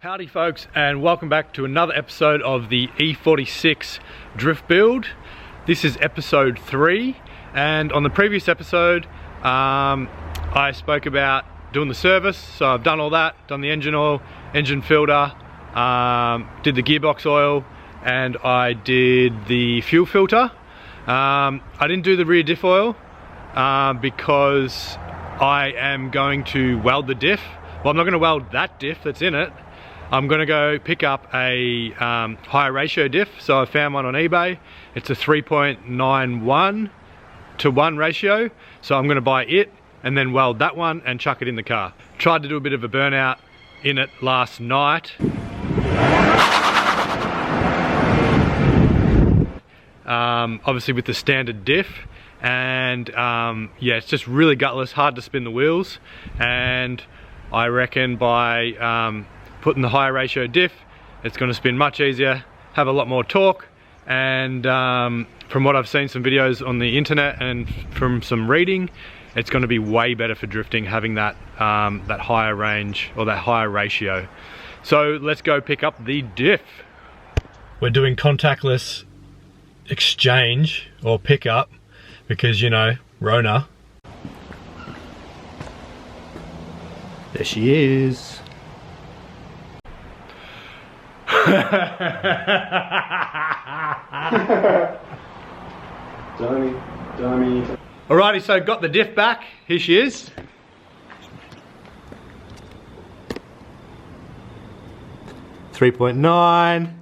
Howdy folks, and welcome back to another episode of the E46 Drift build. This is episode 3, and on the previous episode I spoke about doing the service. So I've done all that, done the engine oil, engine filter, did the gearbox oil, and I did the fuel filter. I didn't do the rear diff oil because I am going to weld the diff. Well, I'm not going to weld that diff that's in it. I'm going to go pick up a higher ratio diff. So I found one on eBay. It's a 3.91 to 1 ratio. So I'm going to buy it and then weld that one and chuck it in the car. Tried to do a bit of a burnout in it last night. Obviously with the standard diff, and yeah, it's just really gutless, hard to spin the wheels, and I reckon by putting the higher ratio diff, it's going to spin much easier, have a lot more torque, and from what I've seen some videos on the internet and from some reading, it's going to be way better for drifting having that that higher range or that higher ratio. So let's go pick up the diff. We're doing contactless exchange or pickup because, you know, Rona. There she is. Dummy. Alrighty, so got the diff back. Here she is. .9,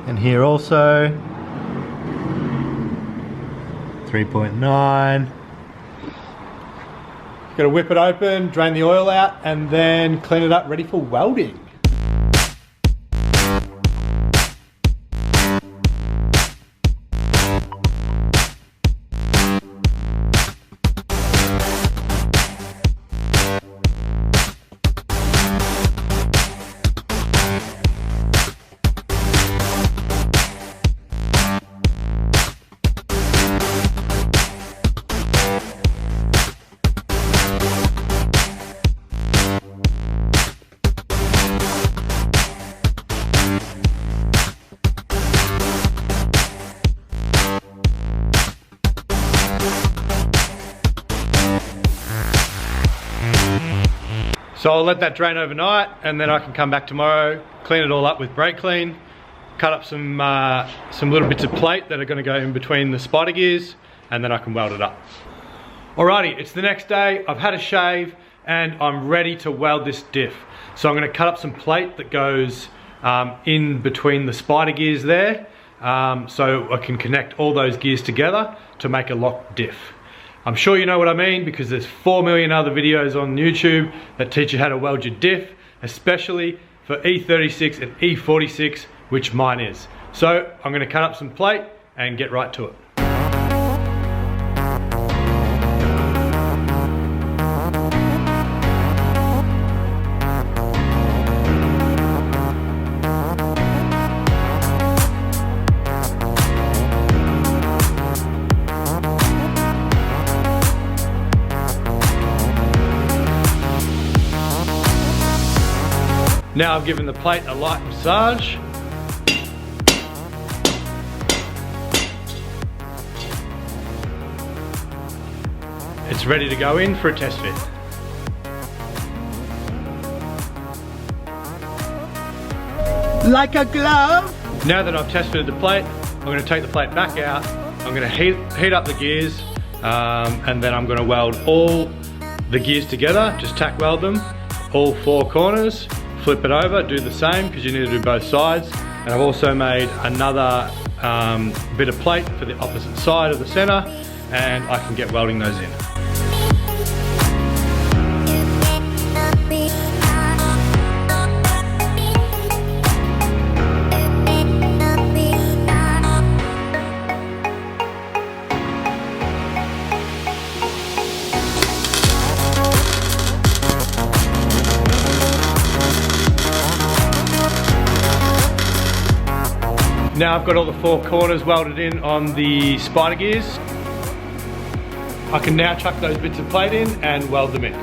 and here also 3.9. Gotta whip it open, drain the oil out, and then clean it up ready for welding. So I'll let that drain overnight, and then I can come back tomorrow, clean it all up with brake clean, cut up some little bits of plate that are going to go in between the spider gears, and then I can weld it up. Alrighty, it's the next day. I've had a shave and I'm ready to weld this diff. So I'm going to cut up some plate that goes in between the spider gears there, so I can connect all those gears together to make a locked diff. I'm sure you know what I mean, because there's 4 million other videos on YouTube that teach you how to weld your diff, especially for E36 and E46, which mine is. So I'm going to cut up some plate and get right to it. Now I've given the plate a light massage. It's ready to go in for a test fit. Like a glove? Now that I've test fitted the plate, I'm going to take the plate back out. I'm going to heat up the gears, and then I'm going to weld all the gears together, just tack weld them, all 4 corners. Flip it over, do the same because you need to do both sides. And I've also made another bit of plate for the opposite side of the center, and I can get welding those in. Now I've got all the 4 corners welded in on the spider gears. I can now chuck those bits of plate in and weld them in.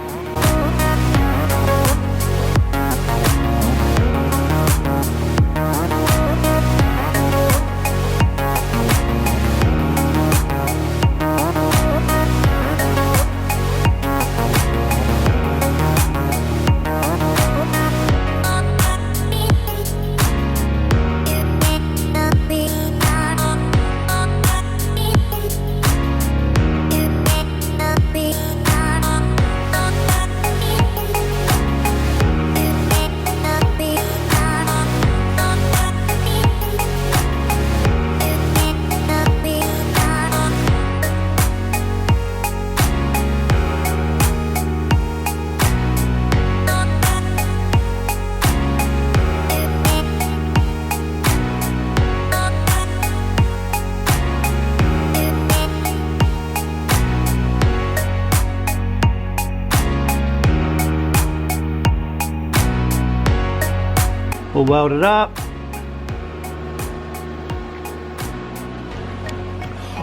We'll weld it up.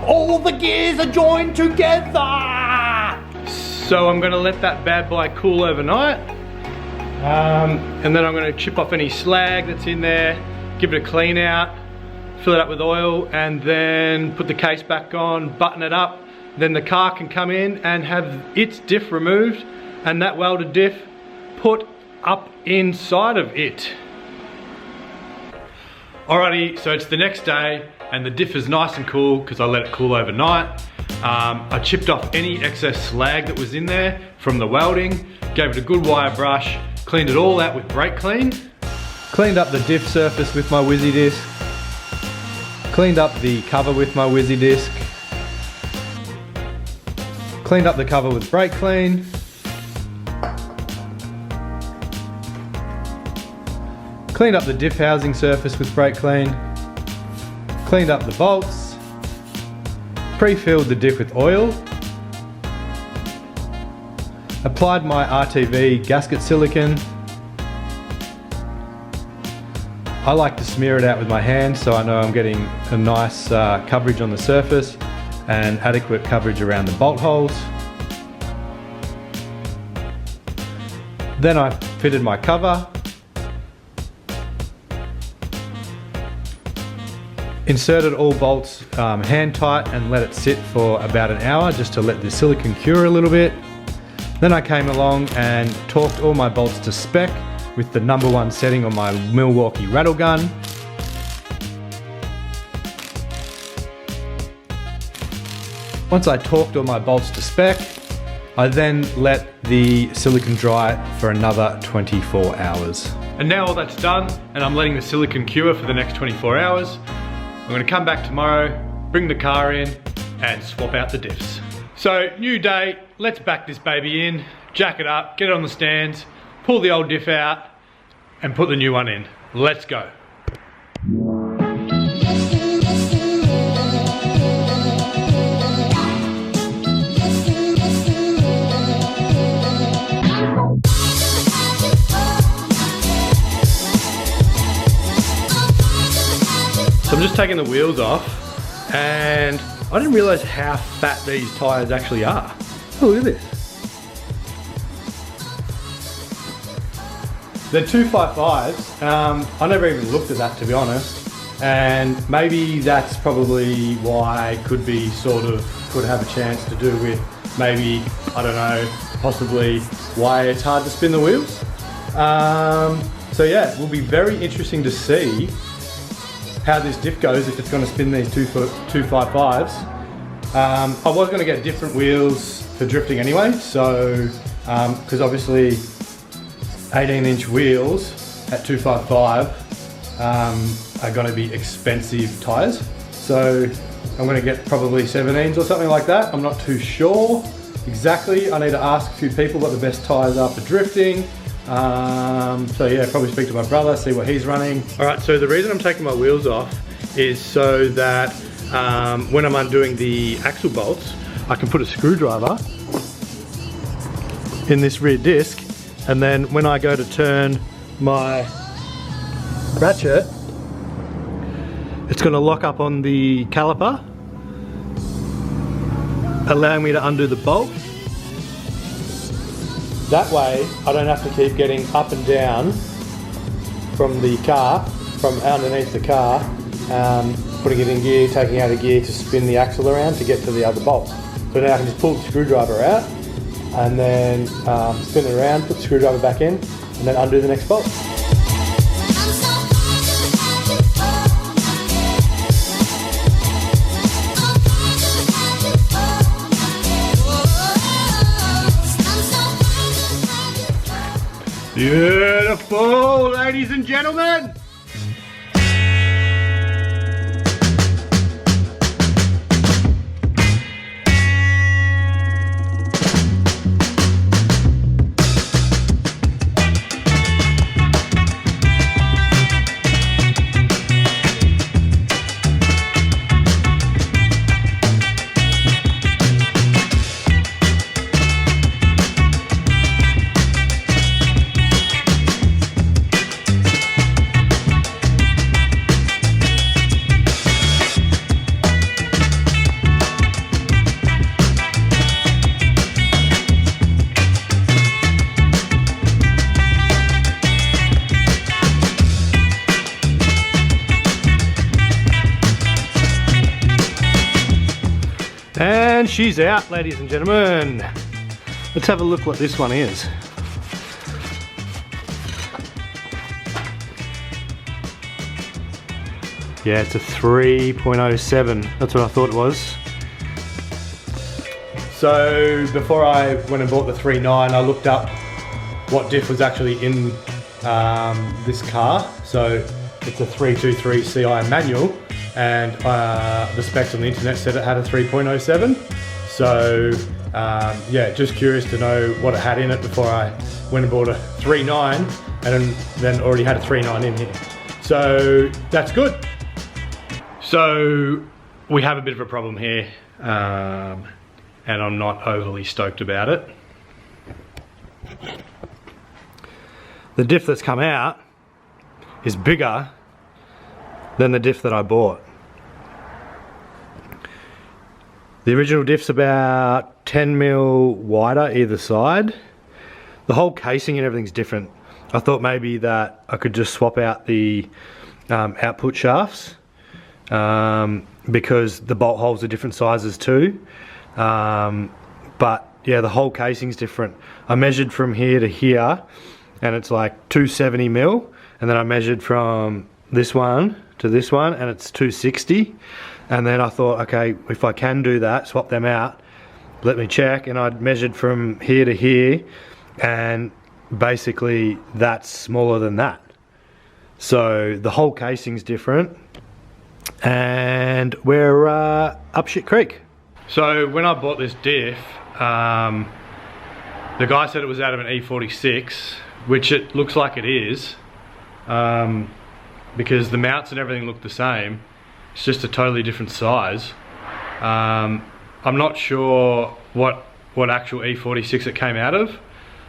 All the gears are joined together. So I'm gonna let that bad boy cool overnight. And then I'm gonna chip off any slag that's in there, give it a clean out, fill it up with oil, and then put the case back on, button it up. Then the car can come in and have its diff removed and that welded diff put up inside of it. Alrighty, so it's the next day and the diff is nice and cool because I let it cool overnight. I chipped off any excess slag that was in there from the welding, gave it a good wire brush, cleaned it all out with brake clean, cleaned up the diff surface with my Wizzy disc, cleaned up the cover with my Wizzy disc, cleaned up the cover with brake clean, cleaned up the diff housing surface with brake clean, cleaned up the bolts, pre-filled the diff with oil, applied my RTV gasket silicone. I like to smear it out with my hand so I know I'm getting a nice coverage on the surface and adequate coverage around the bolt holes. Then I fitted my cover, inserted all bolts hand tight and let it sit for about an hour just to let the silicone cure a little bit. Then I came along and torqued all my bolts to spec with the #1 setting on my Milwaukee rattle gun. Once I torqued all my bolts to spec, I then let the silicone dry for another 24 hours. And now all that's done and I'm letting the silicone cure for the next 24 hours. I'm gonna come back tomorrow, bring the car in and swap out the diffs. So new day, let's back this baby in, jack it up, get it on the stands, pull the old diff out and put the new one in. Let's go. So I'm just taking the wheels off and I didn't realise how fat these tyres actually are. Oh, look at this. They're 255s. I never even looked at that, to be honest. And maybe that's probably why it could be could have a chance to do with maybe, I don't know, possibly why it's hard to spin the wheels. So yeah, it will be very interesting to see how this diff goes if it's going to spin these 255s. I was going to get different wheels for drifting anyway, so because obviously 18-inch wheels at 255 are going to be expensive tyres. So I'm going to get probably 17s or something like that. I'm not too sure exactly. I need to ask a few people what the best tyres are for drifting. So yeah, probably speak to my brother, see what he's running. Alright, so the reason I'm taking my wheels off is so that when I'm undoing the axle bolts, I can put a screwdriver in this rear disc, and then when I go to turn my ratchet, it's going to lock up on the caliper, allowing me to undo the bolt. That way, I don't have to keep getting up and down from the car, from underneath the car, putting it in gear, taking out of gear to spin the axle around to get to the other bolt. So now I can just pull the screwdriver out and then spin it around, put the screwdriver back in, and then undo the next bolt. Beautiful, ladies and gentlemen! And she's out, ladies and gentlemen. Let's have a look what this one is. Yeah, it's a 3.07. That's what I thought it was. So before I went and bought the 3.9, I looked up what diff was actually in this car. So it's a 323 CI manual, and the specs on the internet said it had a 3.07. So yeah, just curious to know what it had in it before I went and bought a 3.9 and then already had a 3.9 in here. So that's good. So we have a bit of a problem here, and I'm not overly stoked about it. The diff that's come out is bigger than the diff that I bought. The original diff's about 10 mil wider either side. The whole casing and everything's different. I thought maybe that I could just swap out the output shafts, because the bolt holes are different sizes too. But yeah, the whole casing's different. I measured from here to here and it's like 270 mil, and then I measured from this one to this one and it's 260. And then I thought, okay, if I can do that, swap them out, let me check. And I'd measured from here to here, and basically that's smaller than that. So the whole casing's different, and we're up shit creek. So when I bought this diff, the guy said it was out of an E46, which it looks like it is, because the mounts and everything look the same. It's just a totally different size. I'm not sure what actual E46 it came out of.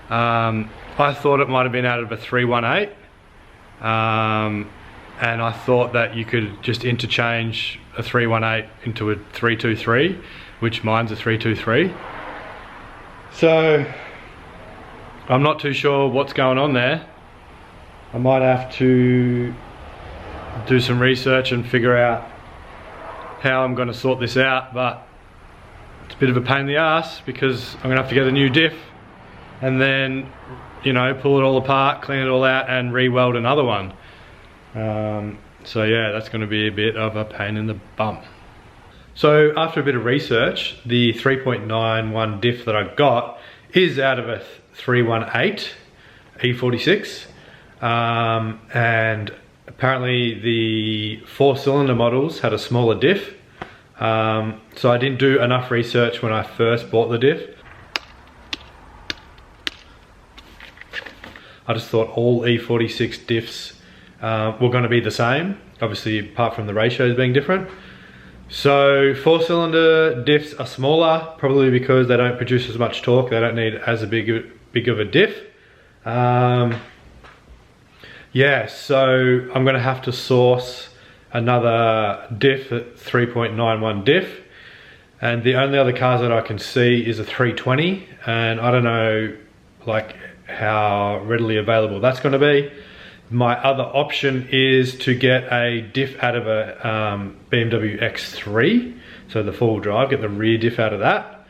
I thought it might have been out of a 318, and I thought that you could just interchange a 318 into a 323, which mine's a 323. So I'm not too sure what's going on there. I might have to do some research and figure out how I'm going to sort this out, but it's a bit of a pain in the ass because I'm going to have to get a new diff and then, you know, pull it all apart, clean it all out and re-weld another one. So yeah, that's going to be a bit of a pain in the bum. So after a bit of research, the 3.91 diff that I got is out of a 318 E46, and apparently the 4-cylinder models had a smaller diff. So I didn't do enough research when I first bought the diff. I just thought all E46 diffs were going to be the same, obviously apart from the ratios being different. So 4-cylinder diffs are smaller, probably because they don't produce as much torque. They don't need as big of a diff. Yeah, so I'm going to have to source another diff at 3.91 diff, and the only other cars that I can see is a 320, and I don't know like how readily available that's going to be. My other option is to get a diff out of a BMW X3, so the 4-wheel drive, get the rear diff out of that,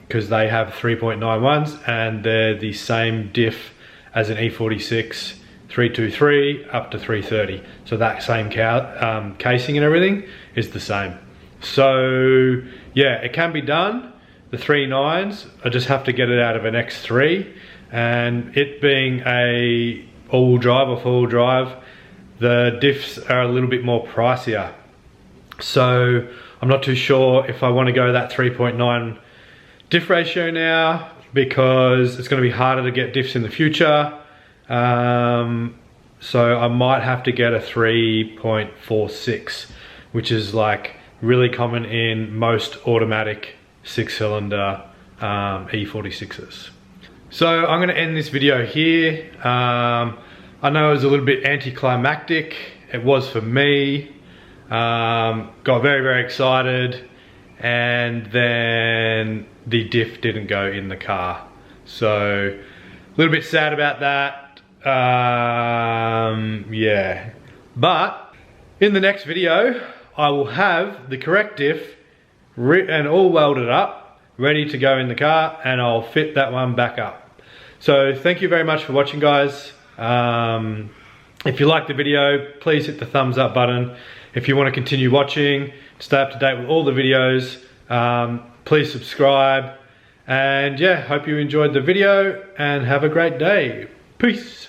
because they have 3.91s and they're the same diff as an E46 323 up to 330. So that same casing and everything is the same. So yeah, it can be done. The 3.9s, I just have to get it out of an X3, and it being a all-wheel drive or 4-wheel drive, the diffs are a little bit more pricier. So I'm not too sure if I want to go that 3.9 diff ratio now, because it's going to be harder to get diffs in the future. So I might have to get a 3.46, which is like really common in most automatic 6-cylinder E46s. So I'm going to end this video here. I know it was a little bit anticlimactic. It was for me. Got very, very excited, and then the diff didn't go in the car. So a little bit sad about that. Yeah. But in the next video, I will have the correct diff and all welded up, ready to go in the car, and I'll fit that one back up. So thank you very much for watching, guys. If you like the video, please hit the thumbs up button. If you want to continue watching, stay up to date with all the videos, please subscribe. And yeah, hope you enjoyed the video and have a great day. Peace.